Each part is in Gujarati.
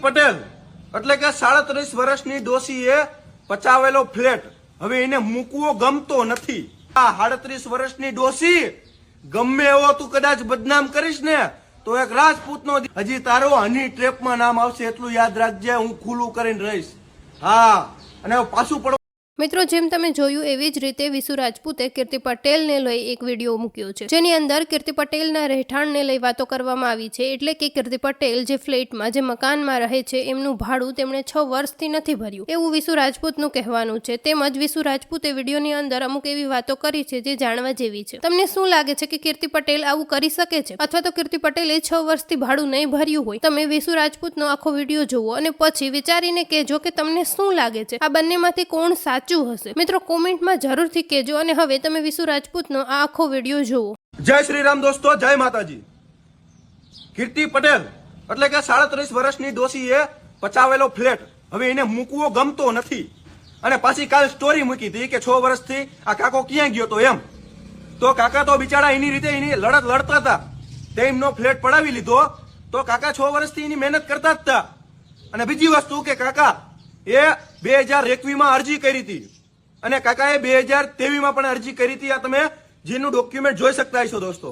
પટેલ એટલે કે 37 વર્ષની ડોશીએ પચાવેલો ફ્લેટ હવે એને મૂકવો ગમતો નથી। આ 38 વર્ષની ડોશી ગમે એવો તું કદાચ બદનામ કરીશ ને તો એક રાજપૂતનો હજી તારો હની ટ્રેપમાં નામ આવશે એટલું યાદ રાખજે। હું ખુલ્લું કરીને રહીશ। હા, અને પાછું પડો। મિત્રો, જેમ તમે જોયું એવી જ રીતે વિસુ રાજપૂતે કીર્તિ પટેલને લઈ એક વિડીયો મૂક્યો છે, જેની અંદર કીર્તિ પટેલના રહેઠાણને લઈ વાતો કરવામાં આવી છે। એટલે કે કીર્તિ પટેલ જે ફ્લેટમાં જે મકાનમાં રહે છે એમનું ભાડું તેમણે 6 વર્ષથી નથી ભર્યું એવું વિસુ રાજપૂતનું કહેવાનું છે। તેમજ વિસુ રાજપૂતે વિડીયોની અંદર અમુક એવી વાતો કરી છે જે જાણવા જેવી છે। તમને શું લાગે છે કે કીર્તિ પટેલ આવું કરી શકે છે, અથવા તો કીર્તિ પટેલે 6 વર્ષથી ભાડું નહીં ભર્યું હોય? તમે વિસુ રાજપૂતનો આખો વિડીયો જુઓ અને પછી વિચારીને કહેજો કે તમને શું લાગે છે, આ બંનેમાંથી કોણ સાચું હશે? મિત્રો, કોમેન્ટમાં જરૂરથી કહેજો। અને હવે તમે વિસુ રાજપૂતનો આ આખો વિડીયો જુઓ। જય શ્રી રામ દોસ્તો, જય માતાજી। કીર્તિ પટેલ એટલે કે 37 વર્ષની ડોશીએ પચાવેલો ફ્લેટ હવે એને મૂકવો ગમતો નથી અને પાછી કાલ સ્ટોરી મૂકી હતી કે 6 વર્ષથી આ કાકો ક્યાં ગયો તો એમ। તો કાકા તો બિચારા એની રીતે એની લડત લડતા હતા, તેમનો ફ્લેટ પડાવી લીધો તો કાકા 6 વર્ષથી એની મહેનત કરતા જ હતા। અને બીજી વસ્તુ કે કાકા એ 2021 માં અરજી કરી હતી અને કાકાએ 2023 માં પણ અરજી કરી હતી। આ તમે જેનું ડોક્યુમેન્ટ જોઈ શકતા છો દોસ્તો।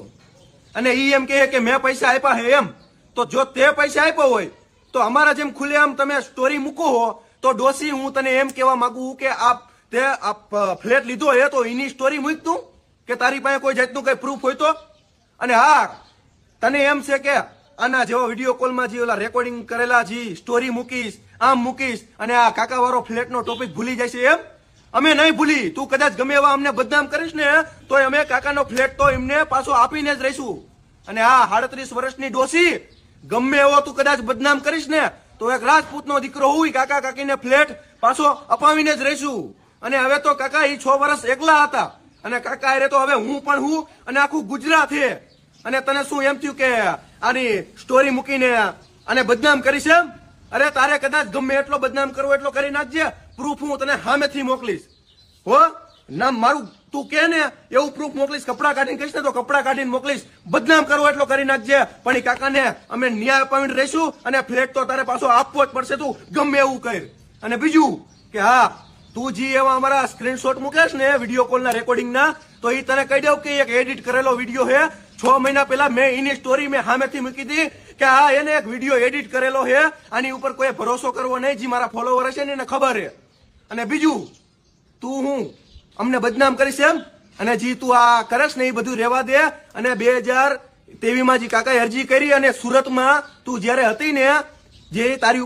અને ઈ એમ કહે કે મેં પૈસા આપ્યા હે એમ, તો જો તે પૈસા આપ્યો હોય તો અમારા જેમ ખુલ્લેઆમ તમે સ્ટોરી મૂકો હો તો ડોશી હું તને એમ કહેવા માંગુ કે તે ફ્લેટ લીધો હે તો એની સ્ટોરી મૂક તું કે તારી પાસે કોઈ જાતનું કઈ પ્રૂફ હોય તો। અને હા, તને એમ છે કે આના જેવો વિડીયો કોલમાં જે ઓલા રેકોર્ડિંગ કરેલા જે સ્ટોરી મૂકીશ આમ મૂકીશ અને આ કાકાવાળો ફ્લેટનો ટોપિક ભૂલી જાય છે એમ? અમે નહીં ભૂલી। તું કદાચ ગમે એવા અમને બદનામ કરીશ ને તો અમે કાકાનો ફ્લેટ તો એમને પાછો આપીને જ રહીશું। અને આ 38 વર્ષની ડોશી ગમે એવો તું કદાચ બદનામ કરીશ ને તો એક રાજપૂતનો દીકરો હોય કાકા કાકીને ફ્લેટ પાછો અપાવીને જ રહીશું। અને હવે તો કાકા એ 6 વર્ષ એકલા હતા અને કાકા અરે તો હવે હું પણ હું અને આખું ગુજરાત છે। અને તને શું એમ થયું કે આની સ્ટોરી મૂકીને અને બદનામ કરીશ એમ? અરે તારે કદાચ ગમે એટલો બદનામ કરવો એટલો કરી નાખજે, પ્રૂફ હું તને સામેથી મોકલીશ હો। નામ મારું તું કે ને એવું પ્રૂફ મોકલીશ, કપડા કાઢીને કહીશ ને તો કપડા કાઢીને મોકલીશ। બદનામ કરવો એટલો કરી નાખજે, પણ એ કાકાને અમે ન્યાય અપાવીને રહીશું અને ફ્લેટ તો તારે પાછો આપવો જ પડશે, તું ગમે એવું કર। અને બીજું કે હા, તું જે એવા અમારા સ્ક્રીનશોટ મૂકેશ ને વિડીયો કોલના રેકોર્ડિંગના તો એ તને કહી દઉં કે એક એડિટ કરેલો વિડીયો છે। 6 મહિના પહેલા મેં એની સ્ટોરી મેં સામેથી મૂકી હતી કે હા એને એક વિડીયો એડિટ કરેલો છે, આની ઉપર કોઈ ભરોસો કરવો નહીં, જે મારા ફોલોવર હશે ને એને ખબર છે। અને બીજું, તું હું અમને બદનામ કરીશ એમ? અને જે તું આ કરશ ને એ બધું રહેવા દે। અને 2023 માં જે કાકાએ અરજી કરી અને સુરતમાં તું જયારે હતી ને જે તારી